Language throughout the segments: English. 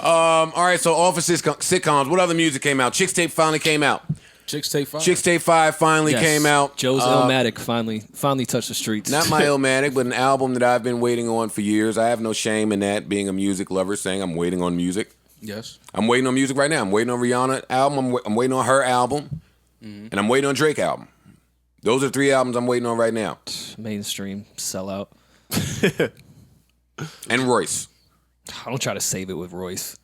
All right, so office sitcoms. What other music came out? Chixtape finally came out. Chixtape 5? Chixtape 5 finally came out. Joe's Illmatic finally touched the streets. Not my Illmatic, but an album that I've been waiting on for years. I have no shame in that, being a music lover, saying I'm waiting on music. Yes. I'm waiting on music right now. I'm waiting on Rihanna album. I'm waiting on her album. And I'm waiting on Drake album. Those are 3 albums I'm waiting on right now. Mainstream sellout. And Royce. Don't try to save it with Royce.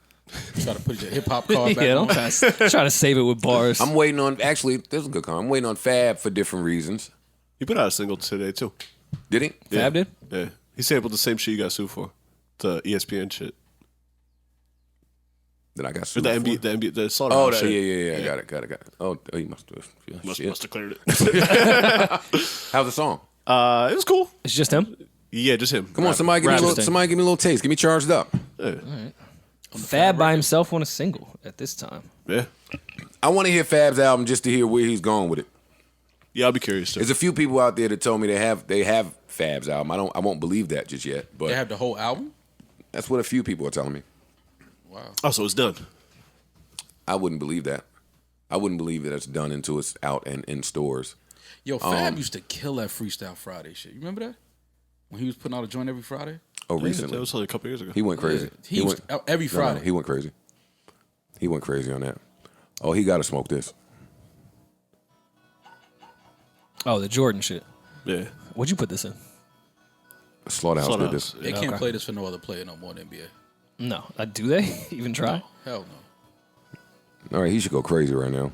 Try to put your hip hop card back on. Try to save it with bars. I'm waiting on, actually, this is a good comment. I'm waiting on Fab for different reasons. He put out a single today, too. Did he? Fab did? Yeah. He sampled the same shit you got sued for. The ESPN shit. That I got Or sued the for? NBA, the slaughter. Oh, shit. yeah. Got it. Oh, he must have. Yeah, Must have cleared it. How's the song? It was cool. It's just him? Yeah, just him. Come on, somebody give me a little taste. Get me charged up. Yeah. Fab by himself on a single at this time. Yeah. I want to hear Fab's album just to hear where he's going with it. Yeah, I'll be curious too. There's a few people out there that told me they have Fab's album. I won't believe that just yet. But They have the whole album? that's what a few people are telling me. Wow. Oh, so it's done. I wouldn't believe that. I wouldn't believe that it's done until it's out and in stores. Yo, Fab used to kill that Freestyle Friday shit. You remember that? When he was putting out a joint every Friday? Oh, That recently. was only a couple years ago. He went crazy. Yeah, he was every Friday. No, he went crazy. He went crazy on that. Oh, he got to smoke this. Oh, the Jordan shit. Yeah. What'd you put this in? Slaughterhouse did this. They can't play this for no other player no more than NBA. No. Do they even try? Hell no. All right, he should go crazy right now.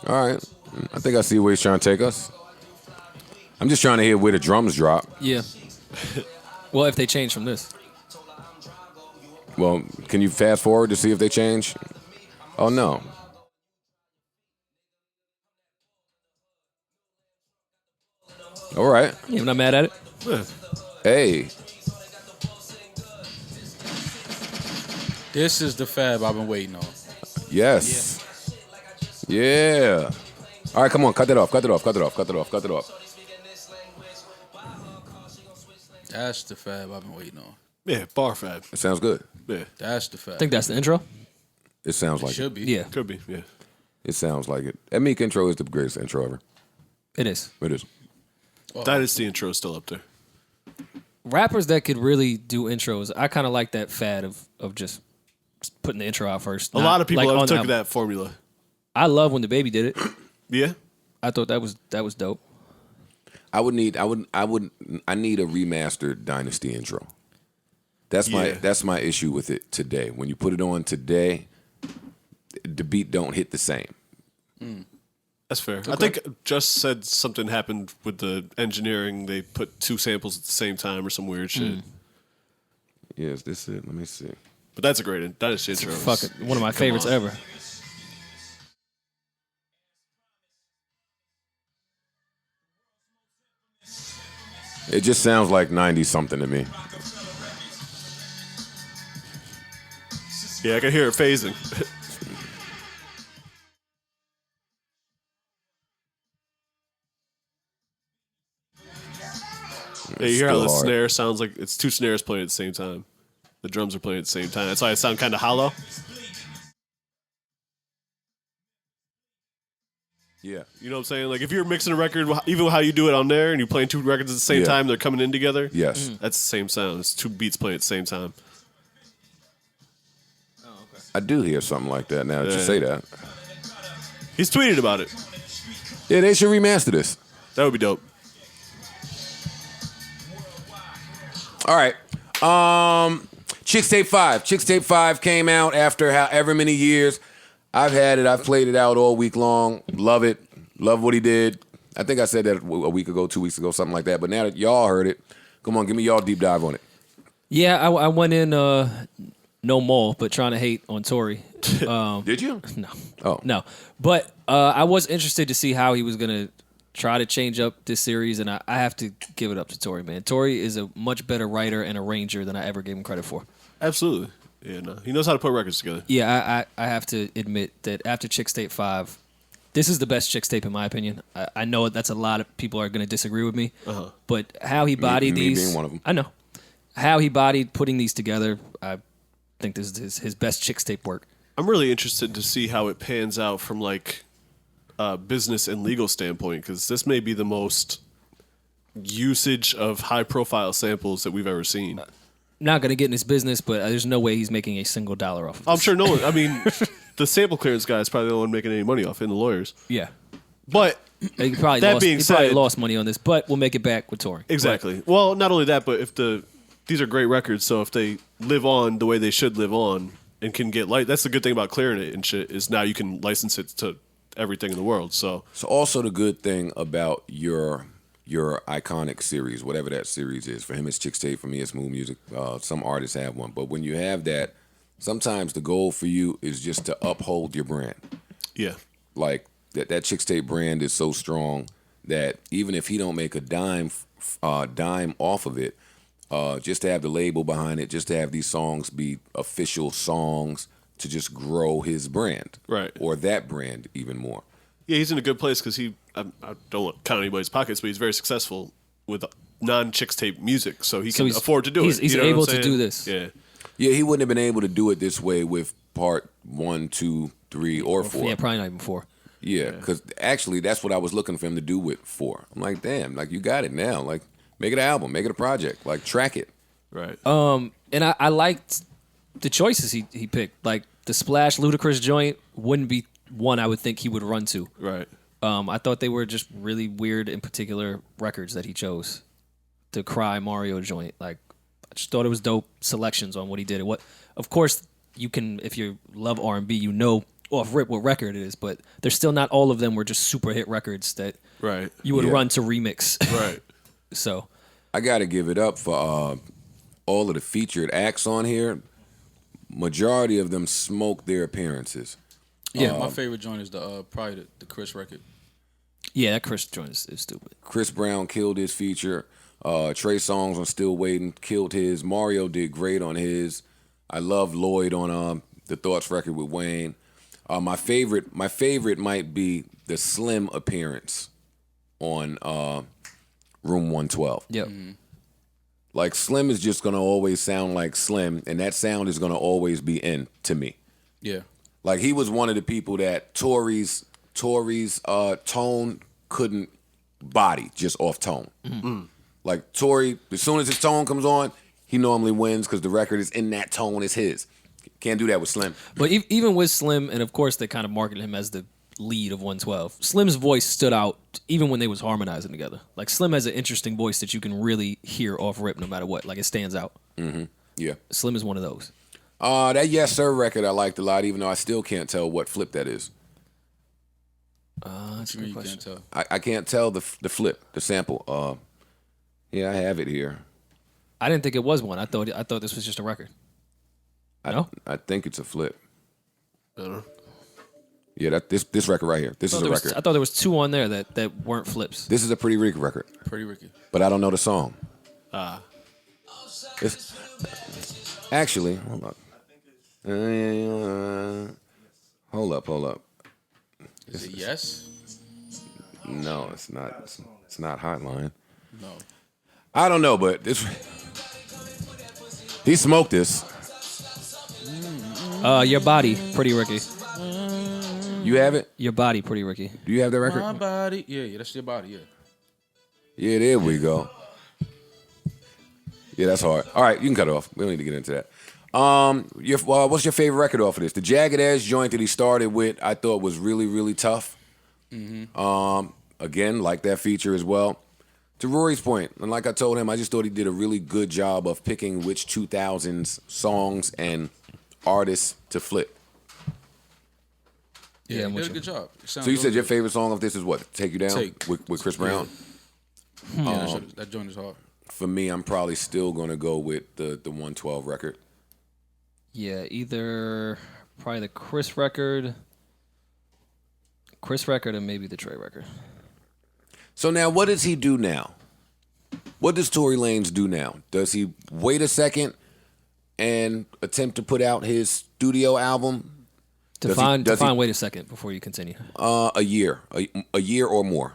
All right. I think I see where he's trying to take us. I'm just trying to hear where the drums drop. Yeah. Well, if they change from this. Well, can you fast forward to see if they change? Oh, no. All right. You're not mad at it? Yeah. Hey. This is the Fab I've been waiting on. Yes. Yeah. All right, come on. Cut it off. That's the Fab I've been waiting on. Yeah, bar Fab. It sounds good. Yeah. That's the Fab. I think that's the intro. It sounds like Should be. Yeah, Could be, yeah. it. It sounds like it. That Meek intro is the greatest intro ever. it is. It is. Dynasty intro is still up there. Rappers that could really do intros, I kind of like that fad of just putting the intro out first. A lot of people like have on the took album. that formula. I love when the baby did it. Yeah? I thought that was dope. I need a remastered Dynasty intro. That's my issue with it today. When you put it on today, the beat don't hit the same. That's fair. I think Just said something happened with the engineering. They put 2 samples at the same time or some weird shit. Yeah, is this it? Let me see. But that's a great Dynasty intro. Fuck it, one of my favorites ever. It just sounds like 90 something to me. Yeah, I can hear it phasing. Yeah, you hear how Still the hard. snare sounds like it's 2 snares playing at the same time. The drums are playing at the same time. That's why it sounds kind of hollow. Yeah. You know what I'm saying? Like if you're mixing a record, even how you do it on there, and you're playing 2 records at the same Yeah. time, they're coming in together. Yes. That's the same sound. It's 2 beats playing at the same time. I do hear something like that now that you Yeah. say that. He's tweeted about it. Yeah, they should remaster this. That would be dope. All right. Chixtape 5. Chixtape 5 came out after however many years. I've had it. I've played it out all week long. Love it. Love what he did. I think I said that a week ago, 2 weeks ago, something like that. But now that y'all heard it, come on, give me y'all deep dive on it. Yeah, I went in no more, but trying to hate on Tory. Did you? No. Oh. No. But I was interested to see how he was going to try to change up this series, and I have to give it up to Tory, man. Tory is a much better writer and arranger than I ever gave him credit for. Absolutely. Yeah, no. He knows how to put records together. Yeah, I have to admit that after Chixtape 5, this is the best Chixtape in my opinion. I know that's a lot of people are going to disagree with me, but how he bodied me these... being one of them. I know. How he bodied putting these together, I think this is his best Chixtape work. I'm really interested to see how it pans out from like a business and legal standpoint, because this may be the most usage of high-profile samples that we've ever seen. Not going to get in his business, but there's no way he's making a single dollar off of this. I'm sure no one. I mean, the sample clearance guy is probably the one making any money off it, and the lawyers. Yeah. But He probably that lost, being he probably said, lost money on this, but we'll make it back with Tory. exactly. Well, not only that, but if these are great records, so if they live on the way they should live on and can get that's the good thing about clearing it and shit is now you can license it to everything in the world. So also the good thing about your iconic series, whatever that series is. For him, it's Chixtape. For me, it's Smooth Music. Some artists have one. But when you have that, sometimes the goal for you is just to uphold your brand. yeah, Like, that Chixtape brand is so strong that even if he don't make a dime off of it, just to have the label behind it, just to have these songs be official songs to just grow his brand. Right. Or that brand even more. yeah, he's in a good place because I don't want to count anybody's pockets, but he's very successful with non-Chixtape music, so he can afford to do it. He's You know what I'm able to saying? do this. Yeah, Yeah, he wouldn't have been able to do it this way with part 1, 2, 3, or 4. Yeah, probably not even 4. Yeah, because actually that's what I was looking for him to do with 4. I'm like, damn, like you got it now. Like, make it an album, make it a project, like track it. right. And I liked the choices he picked. Like the Splash Ludacris joint wouldn't be one I would think he would run to. right. I thought they were just really weird in particular records that he chose. The Cry Mario joint, like I just thought it was dope selections on what he did. Of course, you can if you love R&B, you know off rip what record it is, but there's still not all of them were just super hit records that Right. you would Yeah. run to remix. Right. So I got to give it up for all of the featured acts on here. Majority of them smoked their appearances. Yeah, my favorite joint is probably the Chris record. yeah, that Chris joint is stupid. Chris Brown killed his feature. Trey Songz on Still Waiting killed his. Mario did great on his. I love Lloyd on the Thoughts record with Wayne. My favorite might be the Slim appearance on Room 112. Yep. Like Slim is just gonna always sound like Slim, and that sound is gonna always be in to me. Yeah. Like he was one of the people that Tory's tone couldn't body just off tone. Like Tory, as soon as his tone comes on, he normally wins because the record is in that tone. It's his. Can't do that with Slim. But even with Slim, and of course they kind of marketed him as the lead of 112, Slim's voice stood out even when they was harmonizing together. Like Slim has an interesting voice that you can really hear off rip no matter what. Like it stands out. Yeah. Slim is one of those. That Yes Sir record I liked a lot, even though I still can't tell what flip that is. That's a good You question. can't tell. I can't tell the flip, the sample. Yeah, I have it here. I didn't think it was one. I thought this was just a record. No? I think it's a flip. I don't know. Yeah, this record right here. This is a record. I thought there was 2 on there that weren't flips. This is a Pretty Ricky record, Pretty Ricky. but I don't know the song. It's, actually, hold up. Hold up. Is it yes? No, it's not. It's not Hotline. No. I don't know, but he smoked this. Your Body, Pretty Ricky. You have it? Your Body, Pretty Ricky. Do you have that record? My body. Yeah, that's your body, yeah. Yeah, there we go. Yeah, that's hard. All right, you can cut it off. We don't need to get into that. What's your favorite record off of this? The Jagged Edge joint that he started with, I thought was really, really tough. Again, like that feature as well. To Rory's point, and like I told him, I just thought he did a really good job of picking which 2000s songs and artists to flip. Yeah, I'm he with did a you. good job. So you said your favorite song of this is what? Take You Down? Take. With Chris Brown? Yeah, that joint is hard. For me, I'm probably still going to go with the 112 record. Yeah, either probably the Chris record, or maybe the Trey record. So now, what does he do now? What does Tory Lanez do now? Does he wait a second and attempt to put out his studio album? Define, does he- wait a second before you continue. A year or more.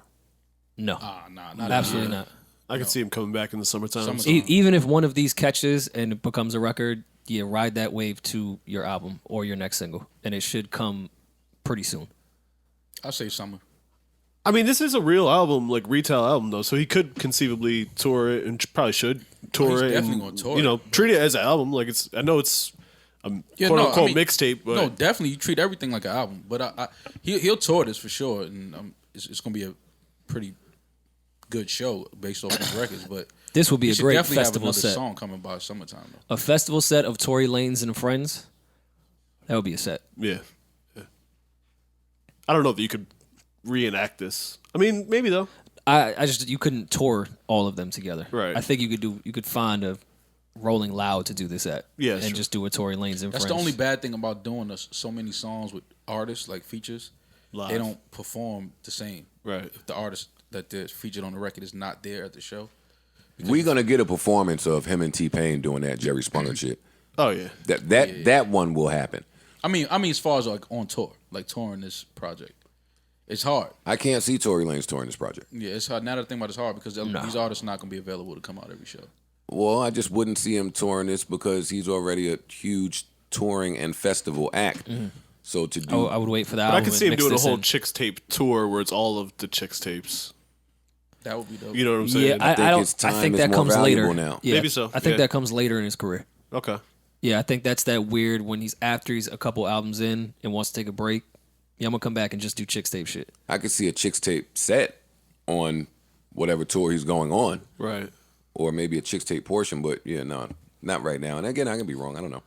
No, Nah, not absolutely not. I can see him coming back in the summertime. Even if one of these catches and it becomes a record, yeah, ride that wave to your album or your next single, and it should come pretty soon. I'll say summer. I mean, this is a real album, like retail album, though, so he could conceivably tour it and probably should tour he's it. definitely and, gonna tour you know, it. treat it as an album. Like I know it's a Yeah, quote no, unquote I mean, mixtape, but No, definitely you treat everything like an album. But he'll tour this for sure, and it's going to be a pretty good show based off his records. But This would be he a should great definitely have festival another set. song coming by summertime though. A festival set of Tory Lanez and friends. That would be a set. yeah. I don't know if you could reenact this. I mean, maybe though. I just you couldn't tour all of them together. Right. I think you could find a Rolling Loud to do this at. Yeah, and sure. just do a Tory Lanez and That's friends. the only bad thing about doing so many songs with artists like features. Live. They don't perform the same. Right. If the artist that is featured on the record is not there at the show. We're going to get a performance of him and T-Pain doing that Jerry Springer shit. Oh yeah. That one will happen. I mean, as far as like on tour, like touring this project, it's hard. I can't see Tory Lanez touring this project. Yeah, it's hard. Now that I think about it, it's hard because these artists are not going to be available to come out every show. Well, I just wouldn't see him touring this because he's already a huge touring and festival act. So to do, I would wait for that. But I album could and see him mix doing a this whole in. Chixtape tour where it's all of the Chixtapes. That would be dope. You know what I'm saying? Yeah, I think don't. his time I think is that more comes valuable later. now. Yeah, Maybe so, I think yeah. that comes later in his career. Okay. Yeah, I think that's that weird when he's a couple albums in and wants to take a break. Yeah, I'm gonna come back and just do Chixtape shit. I could see a Chixtape set on whatever tour he's going on, Right. or maybe a Chixtape portion. But yeah, no, not right now. And again, I can be wrong. I don't know.